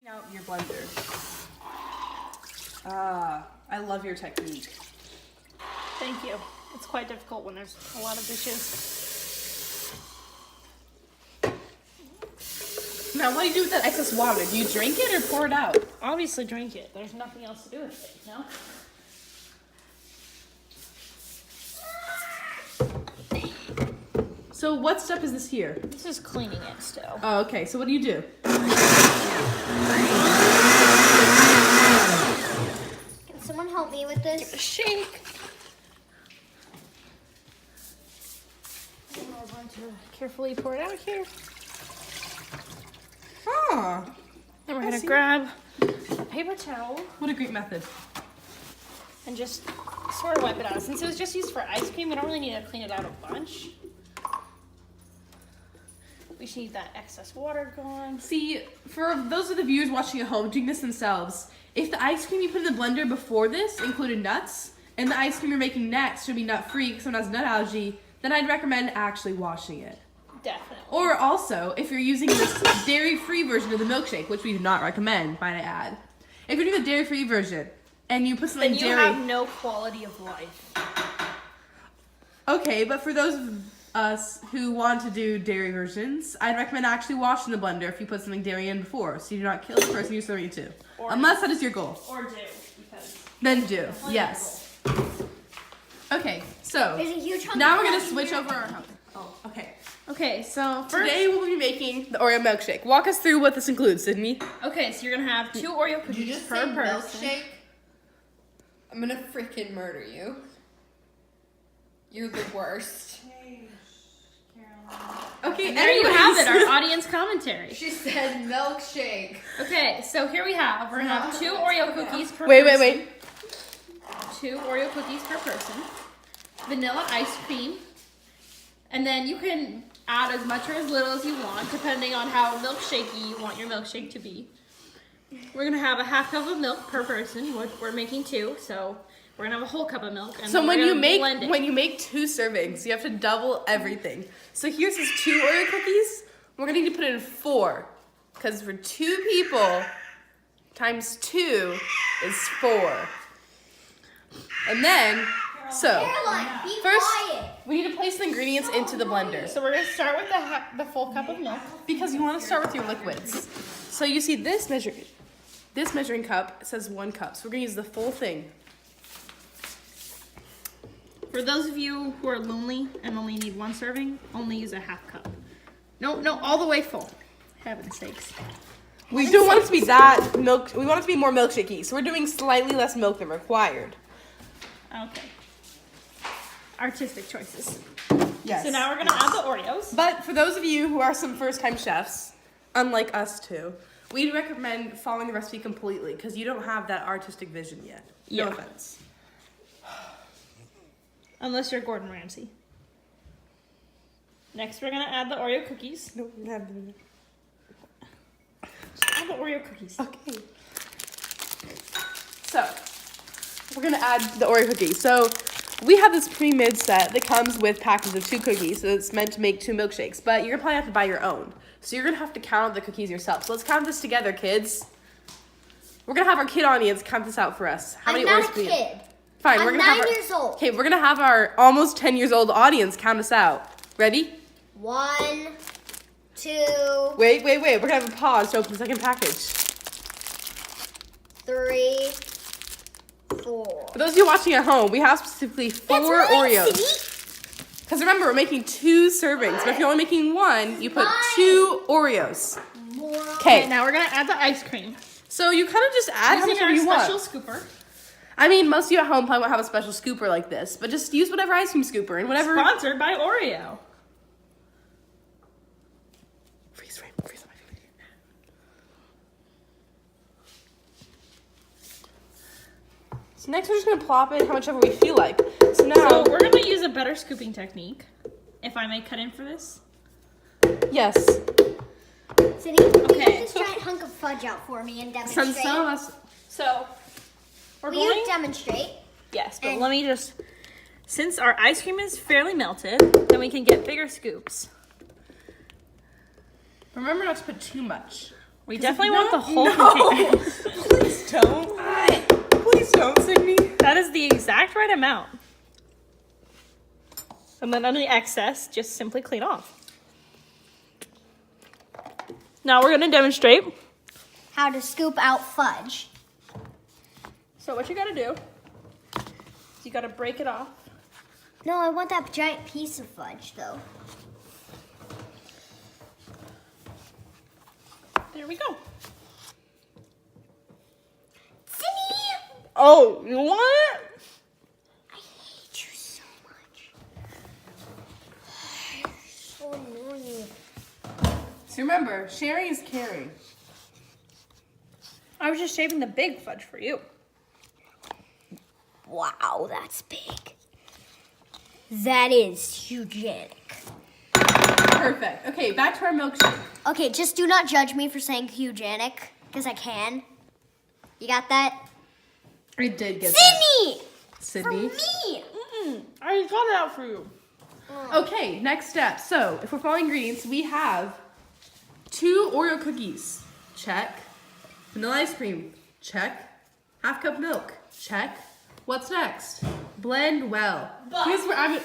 Out your blender. I love your technique. Thank you. It's quite difficult when there's a lot of dishes. Now, what do you do with that excess water? Do you drink it or pour it out? Obviously drink it. There's nothing else to do with it, you know? So what step is this here? This is cleaning it still. Oh, okay. So what do you do? Can someone help me with this? Shake. And we're going to carefully pour it out here. Huh. Then we're going to grab a paper towel What a great method. and just sort of wipe it out. Since it was just used for ice cream, we don't really need to clean it out a bunch. We just need that excess water gone. See, for those of the viewers watching at home doing this themselves, if the ice cream you put in the blender before this included nuts, and the ice cream you're making next should be nut-free because someone has nut allergy, then I'd recommend actually washing it. Definitely. Or also, if you're using this dairy-free version of the milkshake, which we do not recommend, might I add. If you're doing the dairy-free version, and you put something then you dairy... have no quality of life. Okay, but for those of us who want to do dairy versions, I'd recommend actually washing the blender if you put something dairy in before, so you do not kill the person you're serving it to. Or Unless that is your goal. Or do, because... Then do, yes. Okay, so There's a huge hunk now of we're gonna nut switch here. over our... Oh, okay. Okay, so first... Today we'll be making the Oreo milkshake. Walk us through what this includes, Sydney. Okay, so you're gonna have 2 Oreo Did you cookies just per say person. milkshake? I'm gonna freaking murder you. You're the worst. Okay, And there you have it, anyways. our audience commentary. She said milkshake. Okay, so here we have, we're gonna have 2 Oreo cookies per Wait, person. wait, wait. 2 Oreo cookies per person. Vanilla ice cream. And then you can add as much or as little as you want, depending on how milkshakey you want your milkshake to be. We're gonna have a half cup of milk per person. We're making 2, so we're gonna have a whole cup of milk. And So then when we're you gonna make blend it. 2 servings, you have to double everything. So here's his 2 Oreo cookies. We're gonna need to put in 4, because for 2 people times 2 is 4. And then, so Caroline, be first quiet. we need to place the ingredients into the blender. So we're gonna start with the full cup of milk. Because you want to start with your liquids. So you see this measuring cup says 1 cup. So we're gonna use the full thing. For those of you who are lonely and only need 1 serving, only use a half cup. No, all the way full. Heaven's sakes. We don't want it to be that milk. We want it to be more milkshakey. So we're doing slightly less milk than required. Okay. Artistic choices. Yes. So now we're gonna add the Oreos. But for those of you who are some first-time chefs, unlike us two, we'd recommend following the recipe completely because you don't have that artistic vision yet. No Yeah. offense. Unless you're Gordon Ramsay. Next, we're gonna add the Oreo cookies. No, we have them. Just add the Oreo cookies. Okay. So, we're gonna add the Oreo cookies. So, we have this pre-made set that comes with packages of 2 cookies, so it's meant to make 2 milkshakes, but you're probably have to buy your own. So you're gonna have to count the cookies yourself. So let's count this together, kids. We're gonna have our kid audience count this out for us. How I'm many not Oreos a do we kid. Fine, I'm we're gonna 9 have years old. Okay, we're gonna have our almost 10 years old audience count us out. Ready? 1, 2, Wait. We're gonna have a pause to open the second package. 3, 4. For those of you watching at home, we have specifically 4 That's right, Oreos. Sydney. Because remember, we're making 2 servings, but if you're only making 1, you put Mine. 2 Oreos. More. Okay, Okay, now we're gonna add the ice cream. so you kind of just add how much Using our you want. special scooper. I mean, most of you at home probably won't have a special scooper like this, but just use whatever ice cream scooper and whatever. Sponsored by Oreo. Freeze frame. So next we're just gonna plop in how much ever we feel like. So now, So we're gonna use a better scooping technique, if I may cut in for this. yes, Sydney, can you Okay. get this giant hunk of fudge out for me and some demonstrate? of us. So we're Will going. you demonstrate? Yes, but and- let me just. Since our ice cream is fairly melted, then we can get bigger scoops. Remember not to put too much. We definitely want the whole No. container. Please don't. Please don't, Sydney. That is the exact right amount. And then any excess, just simply clean off. Now we're gonna demonstrate. How to scoop out fudge. So what you gotta do is you gotta break it off. No, I want that giant piece of fudge though. There we go. Sydney! Oh, you want it? I hate you so much. You're so annoying. So remember, sharing is caring. I was just shaving the big fudge for you. Wow, that's big. That is hugenic. Perfect. Okay, back to our milkshake. Okay, just do not judge me for saying hugenic, because I can. You got that? I did get Sydney! that. For Sydney. me! I got it out for you. Okay, next step. So, if we're following ingredients, we have 2 Oreo cookies. Check. Vanilla ice cream. Check. Half cup milk. Check. What's next? Blend well. But- Here's where I'm.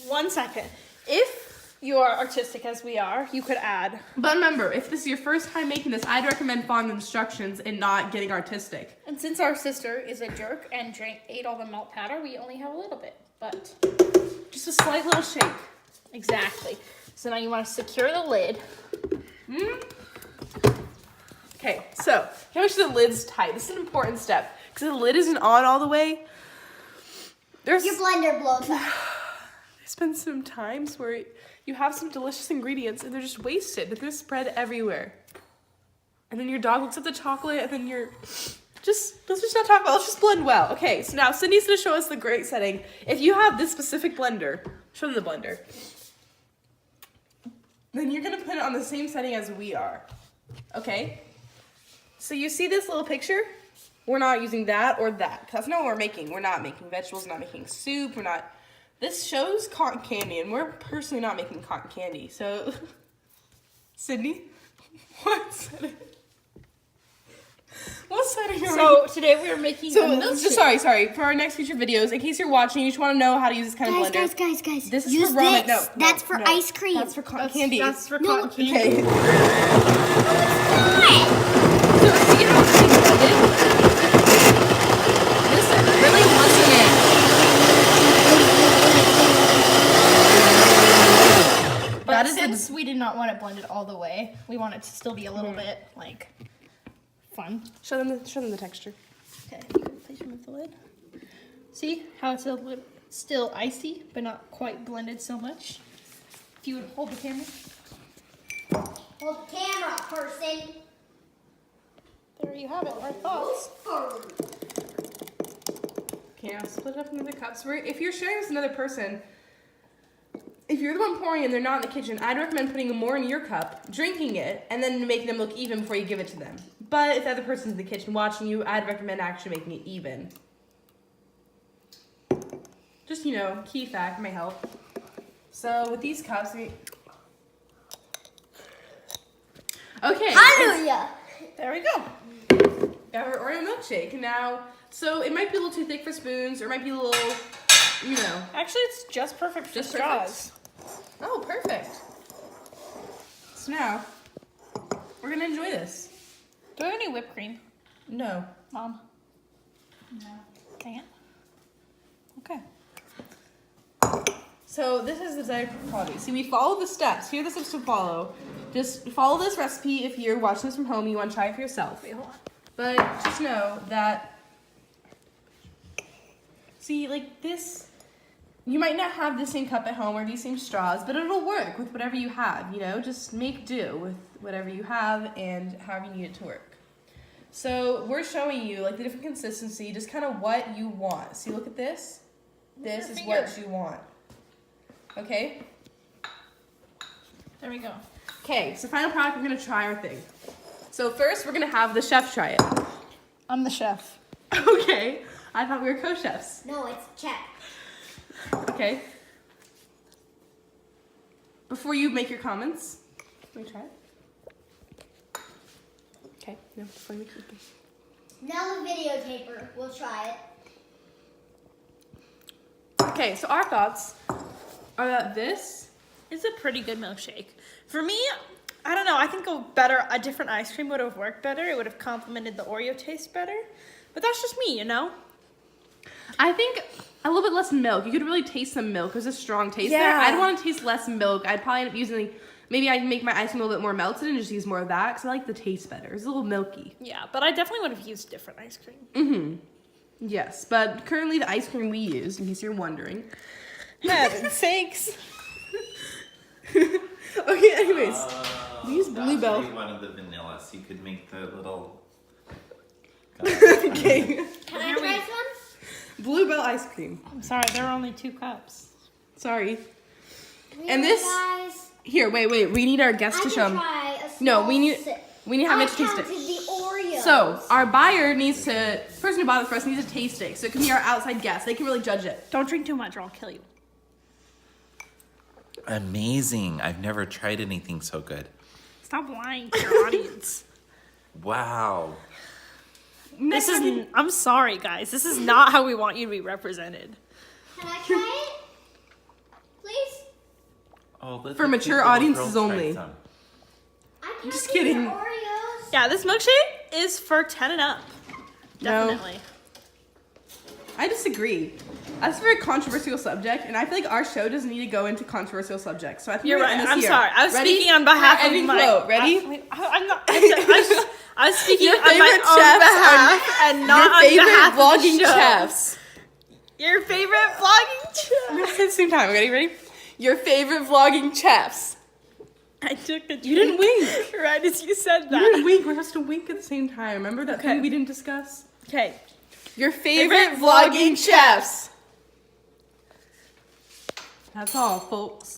1 second. If you are artistic as we are, you could add. But remember, if this is your first time making this, I'd recommend following the instructions and not getting artistic. And since our sister is a jerk and ate all the malt powder, we only have a little bit. But Just a slight little shake. exactly. So now you want to secure the lid. Okay, so make sure the lid's tight. This is an important step because the lid isn't on all the way. There's blender blows up. There's been some times where you have some delicious ingredients and they're just wasted. They're just spread everywhere. And then your dog looks at the chocolate and then let's just not talk about it. Let's just blend well. Okay, so now Sydney's gonna show us the great setting. If you have this specific blender, show them the blender. Then you're gonna put it on the same setting as we are. Okay? So you see this little picture? We're not using that or that. That's not what we're making. We're not making vegetables, we're not making soup, we're not. This shows cotton candy, and we're personally not making cotton candy. So, Sydney, what setting? What setting are So today we are making a So, milkshake. sorry. For our next future videos, in case you're watching, you just want to know how to use this kind of blender. Guys. This is Use for ramen. this. That's for ice cream. That's for cotton candy. That's for No, cotton candy. Okay. So see how it's being blended? Listen, really once again. But That is since we did not want it blended all the way, we want it to still be a little bit like fun. Show them the texture. Okay, you can place them with the lid. See how it's a little still icy, but not quite blended so much. If you would hold the camera. Hold the camera, person. There you have it. Our thoughts. Okay, now split it up into the cups. If you're sharing with another person, if you're the one pouring and they're not in the kitchen, I'd recommend putting more in your cup, drinking it, and then making them look even before you give it to them. But if the other person's in the kitchen watching you, I'd recommend actually making it even. Just, key fact, may help. So with these cups, okay. Hallelujah. There we go. Our Oreo milkshake. Now, so it might be a little too thick for spoons, or it might be a little, Actually, it's just perfect for Just straws. Oh, perfect. So now, we're gonna enjoy this. Do we have any whipped cream, No. Mom? No. Dang it. Okay. So this is the desired quality. See, we follow the steps. Here are the steps to follow. Just follow this recipe if you're watching this from home and you want to try it for yourself. Wait, hold on. But just know that, see, like this, you might not have the same cup at home or these same straws, but it'll work with whatever you have, Just make do with whatever you have and however you need it to work. So we're showing you, like, the different consistency, just kind of what you want. See, look at this. This is what you want. Okay? There we go. Okay, so final product, we're going to try our thing. So first, we're going to have the chef try it. I'm the chef. Okay. I thought we were co-chefs. No, it's check. Okay. Before you make your comments, let me try it. Okay, no, before we keep it. Now the videotaper. We'll try it. Okay, so our thoughts are that this. It's a pretty good milkshake. For me, I don't know. I think a different ice cream would have worked better. It would have complemented the Oreo taste better. But that's just me, you know? I think a little bit less milk. You could really taste some milk. There's a strong taste there. Yeah. I'd want to taste less milk. I'd probably end up using, maybe I'd make my ice cream a little bit more melted and just use more of that because I like the taste better. It's a little milky. Yeah, but I definitely would have used different ice cream. Mm-hmm. Yes, but currently the ice cream we use, in case you're wondering. Heaven's sakes. Okay, anyways. We use that's Bluebell. really one of the vanilla, so you could make the little. Okay. Can I try some? Bluebell ice cream. I'm sorry, there are only 2 cups. Sorry. Really, And this- guys? Here, wait. We need our guests I to can show them. try a No, small we need sip. to have I it to taste counted it. the Oreos. So our buyer needs to, the person who bought it for us needs to taste it. So it can be our outside guest. They can really judge it. Don't drink too much or I'll kill you. Amazing! I've never tried anything so good. Stop lying to your audience. Wow. This is, I'm sorry, guys. This is not how we want you to be represented. Can I try it? Please? Oh, let For the mature cute little audiences girl try only. some. I can't Just do kidding. the Oreos. Yeah, this milkshake is for 10 and up. No. Definitely. I disagree. That's a very controversial subject, and I feel like our show doesn't need to go into controversial subjects. So I think You're we're right. gonna end this I'm here. sorry. I was Ready? speaking on behalf of Ending my. quote. Ready? I'm not. I was speaking Your on my favorite own chefs behalf and not Your on favorite behalf of the vlogging show. chefs. Your favorite vlogging chef. At the same time. Ready? Your favorite vlogging chefs. I took the. You didn't wink. Right as you said You that. didn't wink. We're supposed to wink at the same time. Remember that Okay. thing we didn't discuss? Okay. Your favorite vlogging chefs. That's all, folks.